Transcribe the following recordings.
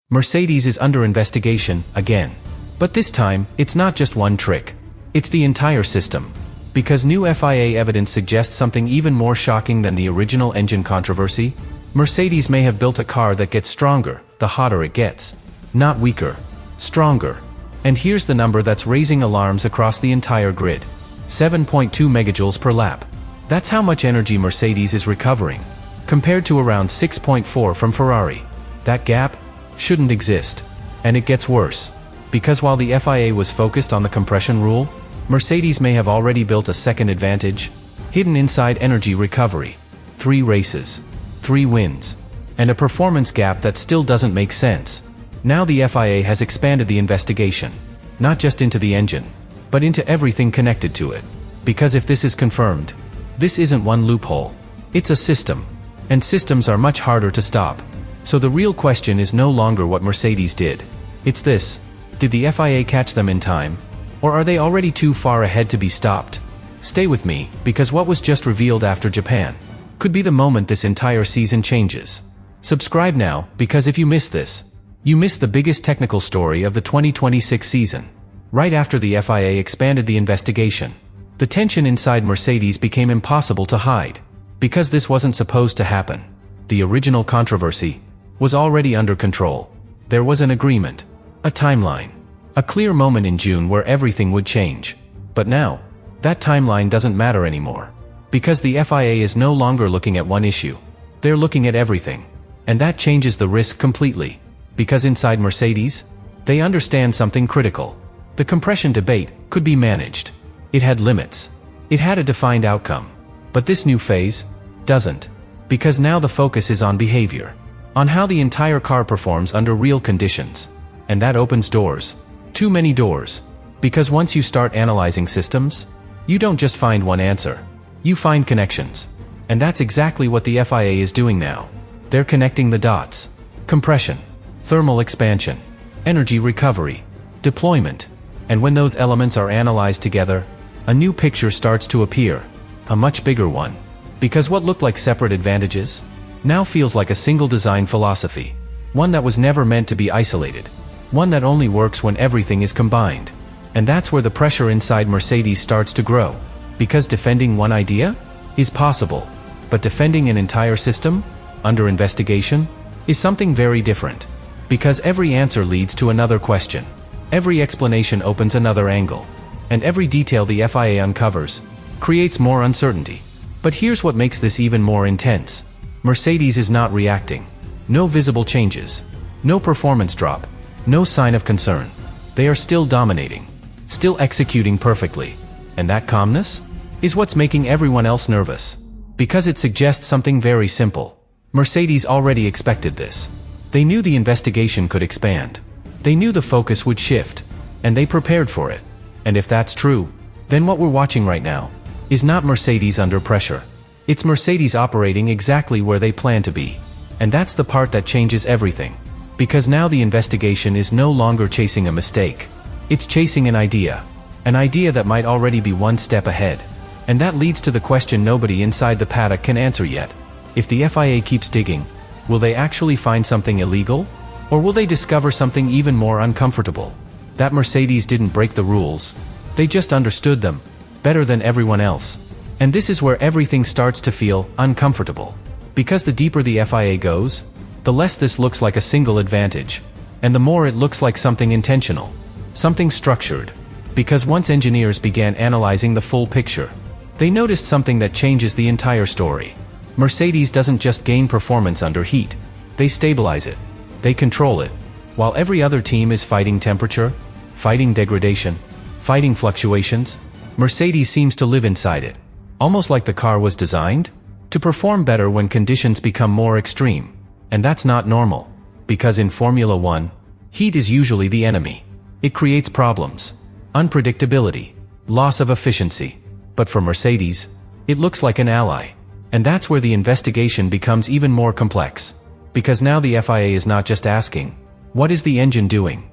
Mercedes is under investigation, again. But this time, it's not just one trick. It's the entire system. Because new FIA evidence suggests something even more shocking than the original engine controversy. Mercedes may have built a car that gets stronger, the hotter it gets. Not weaker. Stronger. And here's the number that's raising alarms across the entire grid. 7.2 megajoules per lap. That's how much energy Mercedes is recovering, compared to around 6.4 from Ferrari. That gap shouldn't exist. And it gets worse. Because while the FIA was focused on the compression rule, Mercedes may have already built a second advantage, hidden inside energy recovery. 3 races, 3 wins, and a performance gap that still doesn't make sense. Now the FIA has expanded the investigation, not just into the engine, but into everything connected to it. Because if this is confirmed, this isn't one loophole. It's a system. And systems are much harder to stop. So the real question is no longer what Mercedes did. It's this: did the FIA catch them in time? Or are they already too far ahead to be stopped? Stay with me, because what was just revealed after Japan could be the moment this entire season changes. Subscribe now, because if you miss this, you miss the biggest technical story of the 2026 season. Right after the FIA expanded the investigation, the tension inside Mercedes became impossible to hide. Because this wasn't supposed to happen. The original controversy was already under control. There was an agreement, a timeline, a clear moment in June where everything would change. But now, that timeline doesn't matter anymore. Because the FIA is no longer looking at one issue. They're looking at everything. And that changes the risk completely. Because inside Mercedes, they understand something critical. The compression debate could be managed. It had limits. It had a defined outcome. But this new phase doesn't. Because now the focus is on behavior. On how the entire car performs under real conditions. And that opens doors. Too many doors. Because once you start analyzing systems, you don't just find one answer. You find connections. And that's exactly what the FIA is doing now. They're connecting the dots. Compression, thermal expansion, energy recovery, deployment. And when those elements are analyzed together, a new picture starts to appear. A much bigger one. Because what looked like separate advantages now feels like a single design philosophy. One that was never meant to be isolated. One that only works when everything is combined. And that's where the pressure inside Mercedes starts to grow. Because defending one idea is possible. But defending an entire system, under investigation, is something very different. Because every answer leads to another question. Every explanation opens another angle. And every detail the FIA uncovers creates more uncertainty. But here's what makes this even more intense. Mercedes is not reacting. No visible changes. No performance drop. No sign of concern. They are still dominating. Still executing perfectly. And that calmness is what's making everyone else nervous. Because it suggests something very simple. Mercedes already expected this. They knew the investigation could expand. They knew the focus would shift. And they prepared for it. And if that's true, then what we're watching right now is not Mercedes under pressure. It's Mercedes operating exactly where they plan to be. And that's the part that changes everything. Because now the investigation is no longer chasing a mistake. It's chasing an idea. An idea that might already be one step ahead. And that leads to the question nobody inside the paddock can answer yet. If the FIA keeps digging, will they actually find something illegal? Or will they discover something even more uncomfortable? That Mercedes didn't break the rules. They just understood them better than everyone else. And this is where everything starts to feel uncomfortable. Because the deeper the FIA goes, the less this looks like a single advantage. And the more it looks like something intentional. Something structured. Because once engineers began analyzing the full picture, they noticed something that changes the entire story. Mercedes doesn't just gain performance under heat. They stabilize it. They control it. While every other team is fighting temperature, fighting degradation, fighting fluctuations, Mercedes seems to live inside it. Almost like the car was designed to perform better when conditions become more extreme. And that's not normal. Because in Formula 1, heat is usually the enemy. It creates problems, unpredictability, loss of efficiency. But for Mercedes, it looks like an ally. And that's where the investigation becomes even more complex. Because now the FIA is not just asking, what is the engine doing?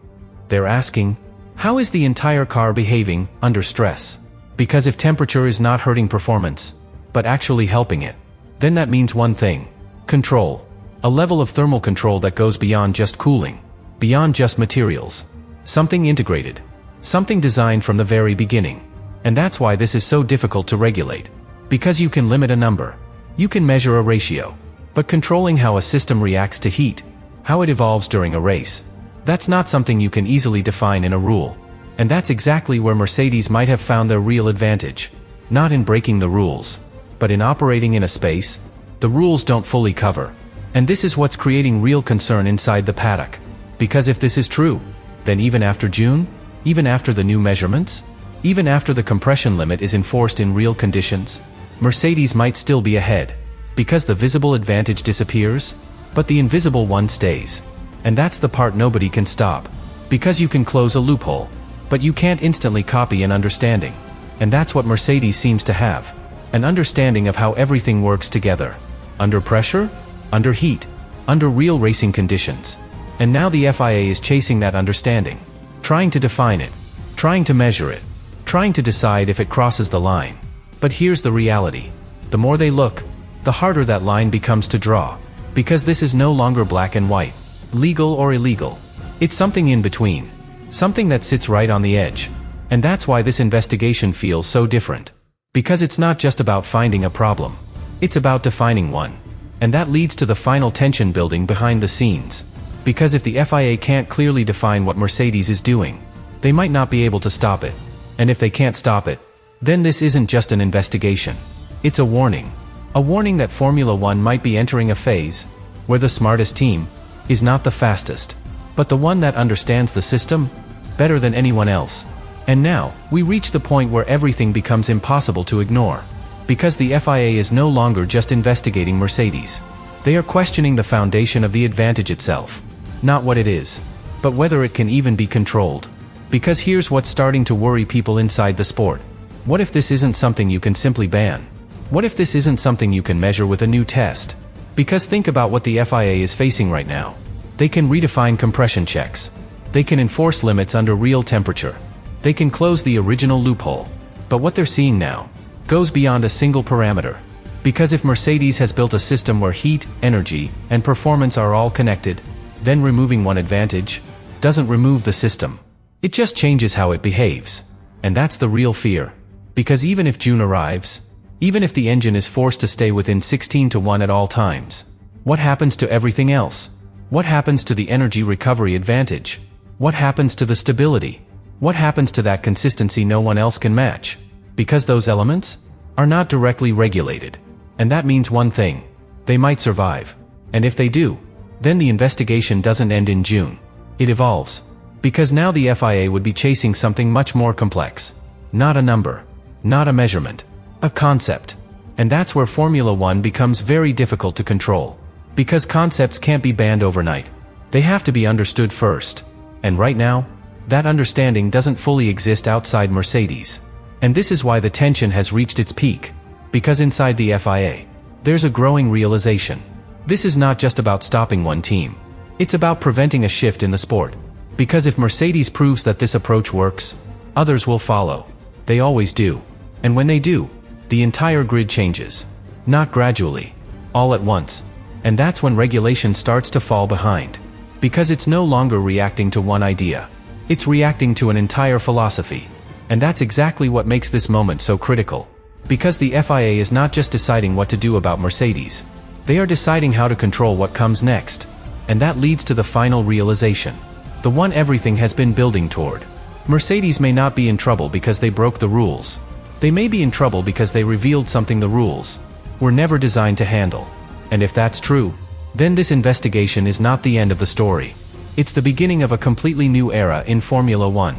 They're asking, how is the entire car behaving under stress? Because if temperature is not hurting performance, but actually helping it, then that means one thing: control. A level of thermal control that goes beyond just cooling. beyond just materials. Something integrated. Something designed from the very beginning. And that's why this is so difficult to regulate. Because you can limit a number. You can measure a ratio. But controlling how a system reacts to heat, how it evolves during a race, that's not something you can easily define in a rule. And that's exactly where Mercedes might have found their real advantage. Not in breaking the rules, but in operating in a space the rules don't fully cover. And this is what's creating real concern inside the paddock. Because if this is true, then even after June, even after the new measurements, even after the compression limit is enforced in real conditions, Mercedes might still be ahead. Because the visible advantage disappears, but the invisible one stays. And that's the part nobody can stop. Because you can close a loophole, but you can't instantly copy an understanding. And that's what Mercedes seems to have. An understanding of how everything works together. Under pressure, under heat, under real racing conditions. And now the FIA is chasing that understanding. Trying to define it. Trying to measure it. Trying to decide if it crosses the line. But here's the reality. The more they look, the harder that line becomes to draw. Because this is no longer black and white. Legal or illegal. It's something in between. Something that sits right on the edge. And that's why this investigation feels so different. Because it's not just about finding a problem. It's about defining one. And that leads to the final tension building behind the scenes. Because if the FIA can't clearly define what Mercedes is doing, they might not be able to stop it. And if they can't stop it, then this isn't just an investigation. It's a warning. A warning that Formula One might be entering a phase where the smartest team is not the fastest, but the one that understands the system better than anyone else. And now, we reach the point where everything becomes impossible to ignore. Because the FIA is no longer just investigating Mercedes. They are questioning the foundation of the advantage itself. Not what it is, but whether it can even be controlled. Because here's what's starting to worry people inside the sport. What if this isn't something you can simply ban? What if this isn't something you can measure with a new test? Because think about what the FIA is facing right now. They can redefine compression checks. They can enforce limits under real temperature. They can close the original loophole. But what they're seeing now goes beyond a single parameter. Because if Mercedes has built a system where heat, energy, and performance are all connected, then removing one advantage doesn't remove the system. It just changes how it behaves. And that's the real fear. Because even if June arrives, even if the engine is forced to stay within 16:1 at all times, what happens to everything else? What happens to the energy recovery advantage? What happens to the stability? What happens to that consistency no one else can match? Because those elements are not directly regulated. And that means one thing. They might survive. And if they do, then the investigation doesn't end in June. It evolves. Because now the FIA would be chasing something much more complex. Not a number. Not a measurement. A concept. And that's where Formula One becomes very difficult to control. Because concepts can't be banned overnight. They have to be understood first. And right now, that understanding doesn't fully exist outside Mercedes. And this is why the tension has reached its peak. Because inside the FIA, there's a growing realization. This is not just about stopping one team. It's about preventing a shift in the sport. Because if Mercedes proves that this approach works, others will follow. They always do. And when they do, the entire grid changes. Not gradually. All at once. And that's when regulation starts to fall behind. Because it's no longer reacting to one idea. It's reacting to an entire philosophy. And that's exactly what makes this moment so critical. Because the FIA is not just deciding what to do about Mercedes. They are deciding how to control what comes next. And that leads to the final realization. The one everything has been building toward. Mercedes may not be in trouble because they broke the rules. They may be in trouble because they revealed something the rules were never designed to handle. And if that's true, then this investigation is not the end of the story. It's the beginning of a completely new era in Formula One.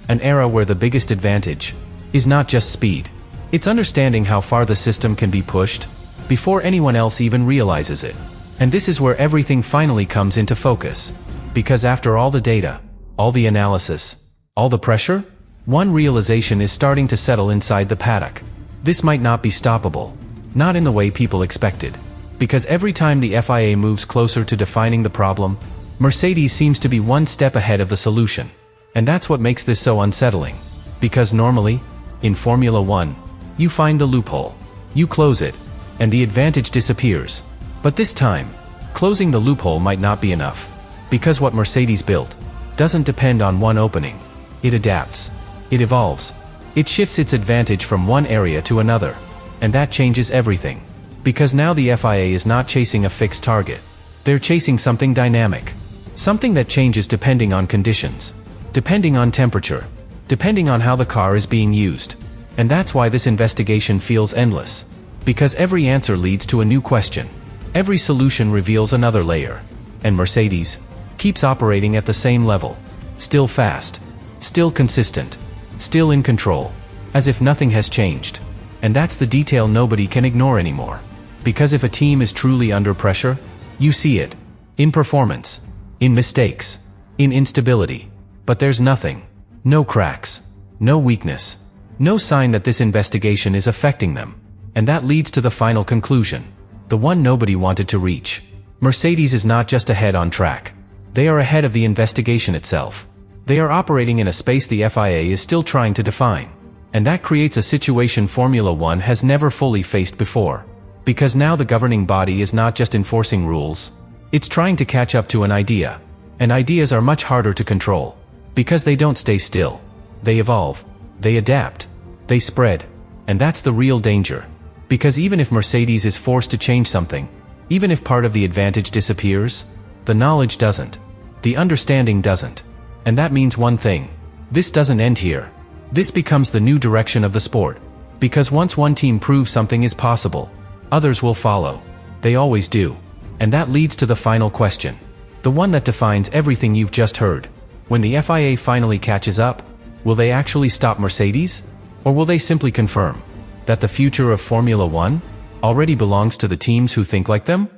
An era where the biggest advantage is not just speed. It's understanding how far the system can be pushed before anyone else even realizes it. And this is where everything finally comes into focus. Because after all the data, all the analysis, all the pressure, one realization is starting to settle inside the paddock. This might not be stoppable. Not in the way people expected. Because every time the FIA moves closer to defining the problem, Mercedes seems to be one step ahead of the solution. And that's what makes this so unsettling. Because normally, in Formula One, you find the loophole. You close it, and the advantage disappears. But this time, closing the loophole might not be enough. Because what Mercedes built doesn't depend on one opening. It adapts. It evolves. It shifts its advantage from one area to another. And that changes everything. Because now the FIA is not chasing a fixed target. They're chasing something dynamic. Something that changes depending on conditions. Depending on temperature. Depending on how the car is being used. And that's why this investigation feels endless. Because every answer leads to a new question. Every solution reveals another layer. And Mercedes keeps operating at the same level. Still fast. Still consistent. Still in control. As if nothing has changed. And that's the detail nobody can ignore anymore. Because if a team is truly under pressure, you see it. In performance. In mistakes. In instability. But there's nothing. No cracks. No weakness. No sign that this investigation is affecting them. And that leads to the final conclusion. The one nobody wanted to reach. Mercedes is not just ahead on track. They are ahead of the investigation itself. They are operating in a space the FIA is still trying to define. And that creates a situation Formula One has never fully faced before. Because now the governing body is not just enforcing rules. It's trying to catch up to an idea. And ideas are much harder to control. Because they don't stay still. They evolve. They adapt. They spread. And that's the real danger. Because even if Mercedes is forced to change something, even if part of the advantage disappears, the knowledge doesn't. The understanding doesn't. And that means one thing. This doesn't end here. This becomes the new direction of the sport. Because once one team proves something is possible, others will follow. They always do. And that leads to the final question. The one that defines everything you've just heard. When the FIA finally catches up, will they actually stop Mercedes? Or will they simply confirm that the future of Formula One already belongs to the teams who think like them?